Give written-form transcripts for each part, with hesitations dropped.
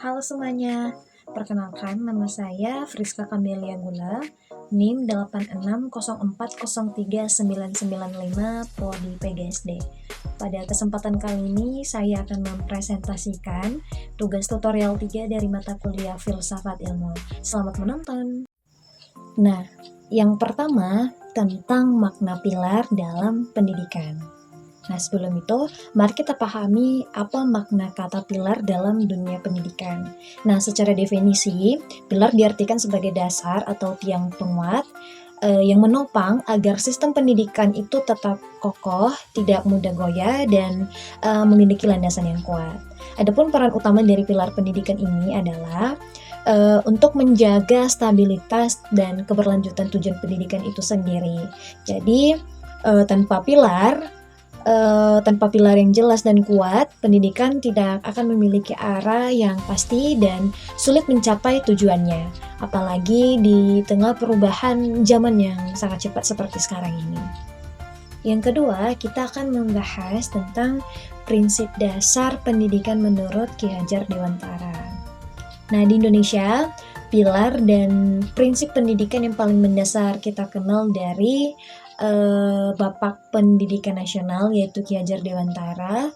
Halo semuanya, perkenalkan nama saya Friska Kamelia Gula, NIM 8604039995 Prodi PGSD. Pada kesempatan kali ini saya akan mempresentasikan tugas tutorial 3 dari mata kuliah Filsafat Ilmu. Selamat menonton. Nah, yang pertama tentang makna pilar dalam pendidikan. Nah, sebelum itu, mari kita pahami apa makna kata pilar dalam dunia pendidikan. Nah, secara definisi, pilar diartikan sebagai dasar atau tiang penguat yang menopang agar sistem pendidikan itu tetap kokoh, tidak mudah goyah, dan memiliki landasan yang kuat. Adapun peran utama dari pilar pendidikan ini adalah untuk menjaga stabilitas dan keberlanjutan tujuan pendidikan itu sendiri. Jadi, tanpa pilar yang jelas dan kuat, pendidikan tidak akan memiliki arah yang pasti dan sulit mencapai tujuannya. Apalagi di tengah perubahan zaman yang sangat cepat seperti sekarang ini. Yang kedua, kita akan membahas tentang prinsip dasar pendidikan menurut Ki Hajar Dewantara. Nah, di Indonesia, pilar dan prinsip pendidikan yang paling mendasar kita kenal dari Bapak Pendidikan Nasional yaitu Ki Hajar Dewantara,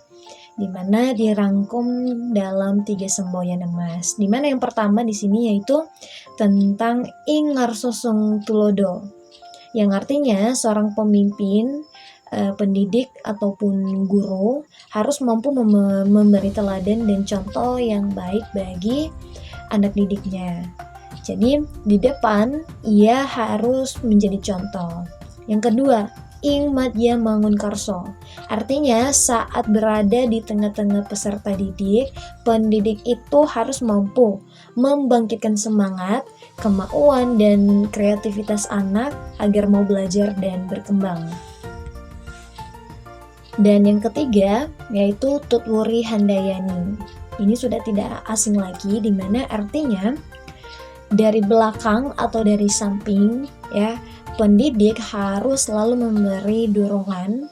di mana dirangkum dalam 3 semboyan emas. Di mana yang pertama di sini yaitu tentang Ing Ngarso Sung Tulodo, yang artinya seorang pemimpin, pendidik ataupun guru harus mampu memberi teladan dan contoh yang baik bagi anak didiknya. Jadi di depan ia harus menjadi contoh. Yang kedua, Ing Madya Mangun Karso, artinya saat berada di tengah-tengah peserta didik, pendidik itu harus mampu membangkitkan semangat, kemauan, dan kreativitas anak agar mau belajar dan berkembang. Dan yang ketiga, yaitu Tutwuri Handayani. Ini sudah tidak asing lagi, di mana artinya dari belakang atau dari samping, ya, pendidik harus selalu memberi dukungan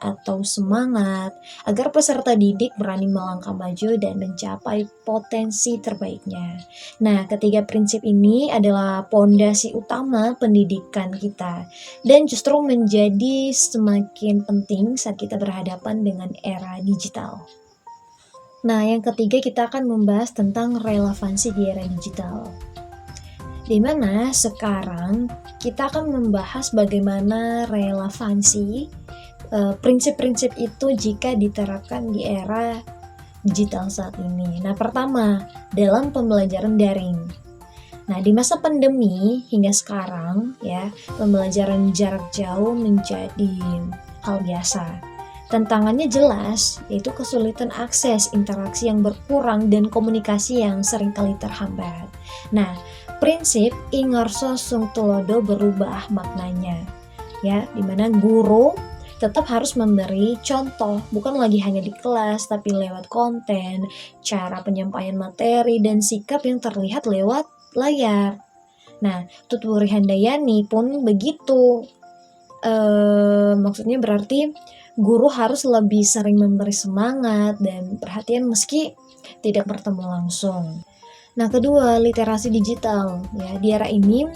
atau semangat agar peserta didik berani melangkah maju dan mencapai potensi terbaiknya. Nah, ketiga prinsip ini adalah pondasi utama pendidikan kita dan justru menjadi semakin penting saat kita berhadapan dengan era digital. Nah, yang ketiga kita akan membahas tentang relevansi di era digital. Di mana sekarang kita akan membahas bagaimana relevansi prinsip-prinsip itu jika diterapkan di era digital saat ini. Nah, pertama, dalam pembelajaran daring. Nah, di masa pandemi hingga sekarang, ya, pembelajaran jarak jauh menjadi hal biasa. Tantangannya jelas, yaitu kesulitan akses, interaksi yang berkurang, dan komunikasi yang seringkali terhambat. Nah, prinsip Ing Ngarso Sung Tulodo berubah maknanya, ya, dimana guru tetap harus memberi contoh, bukan lagi hanya di kelas, tapi lewat konten, cara penyampaian materi, dan sikap yang terlihat lewat layar. Nah, Tutwuri Handayani pun begitu. Maksudnya berarti guru harus lebih sering memberi semangat dan perhatian meski tidak bertemu langsung. Nah, kedua, literasi digital. Ya, di era ini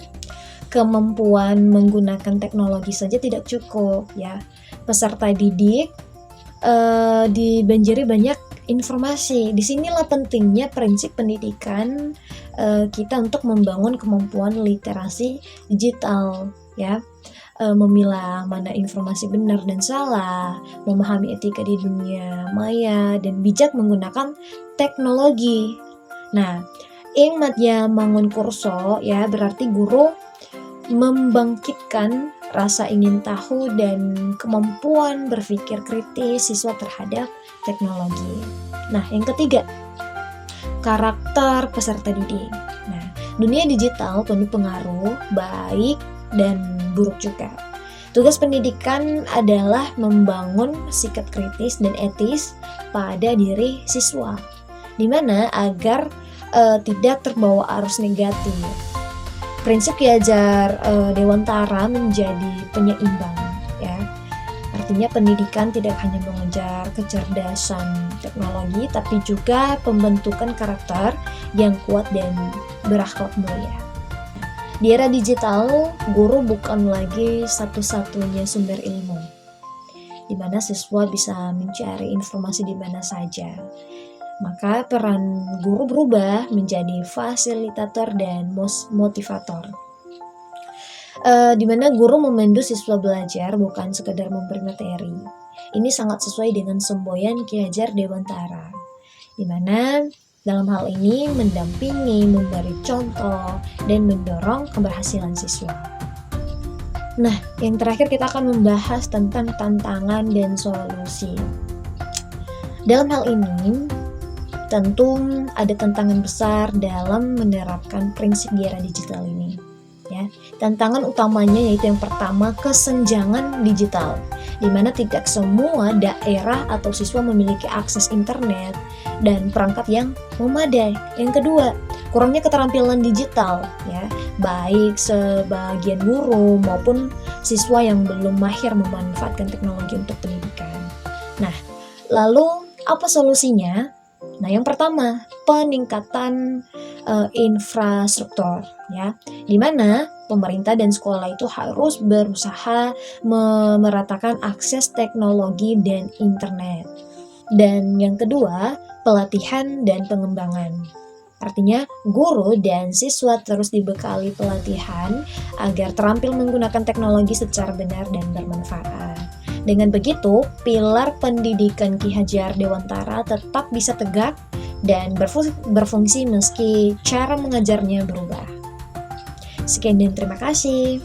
kemampuan menggunakan teknologi saja tidak cukup, ya. Peserta didik dibanjiri banyak informasi. Disinilah pentingnya prinsip pendidikan kita untuk membangun kemampuan literasi digital, ya. Memilah mana informasi benar dan salah, memahami etika di dunia maya, dan bijak menggunakan teknologi. Nah, Ing Madya Mangun Kurso, ya, berarti guru membangkitkan rasa ingin tahu dan kemampuan berpikir kritis siswa terhadap teknologi. Nah, yang ketiga, karakter peserta didik. Nah, dunia digital penuh pengaruh baik dan buruk juga. Tugas pendidikan adalah membangun sikap kritis dan etis pada diri siswa, di mana agar tidak terbawa arus negatif. Prinsip Ki Hajar Dewantara menjadi penyeimbang, ya. Artinya pendidikan tidak hanya mengejar kecerdasan teknologi, tapi juga pembentukan karakter yang kuat dan berakhlak mulia. Di era digital, guru bukan lagi satu-satunya sumber ilmu, di mana siswa bisa mencari informasi di mana saja. Maka peran guru berubah menjadi fasilitator dan motivator. Di mana guru memandu siswa belajar bukan sekedar memberi materi. Ini sangat sesuai dengan semboyan Ki Hajar Dewantara, di mana dalam hal ini mendampingi, memberi contoh, dan mendorong keberhasilan siswa. Nah, yang terakhir kita akan membahas tentang tantangan dan solusi. Dalam hal ini, tentu ada tantangan besar dalam menerapkan prinsip di era digital ini. Ya, tantangan utamanya yaitu yang pertama, kesenjangan digital, di mana tidak semua daerah atau siswa memiliki akses internet dan perangkat yang memadai. Yang kedua, kurangnya keterampilan digital, ya, baik sebagian guru maupun siswa yang belum mahir memanfaatkan teknologi untuk pendidikan. Nah, lalu apa solusinya? Nah, yang pertama, peningkatan infrastruktur, ya, di mana pemerintah dan sekolah itu harus berusaha meratakan akses teknologi dan internet. Dan yang kedua, pelatihan dan pengembangan. Artinya, guru dan siswa terus dibekali pelatihan agar terampil menggunakan teknologi secara benar dan bermanfaat. Dengan begitu, pilar pendidikan Ki Hajar Dewantara tetap bisa tegak dan berfungsi meski cara mengajarnya berubah. Sekian dan terima kasih.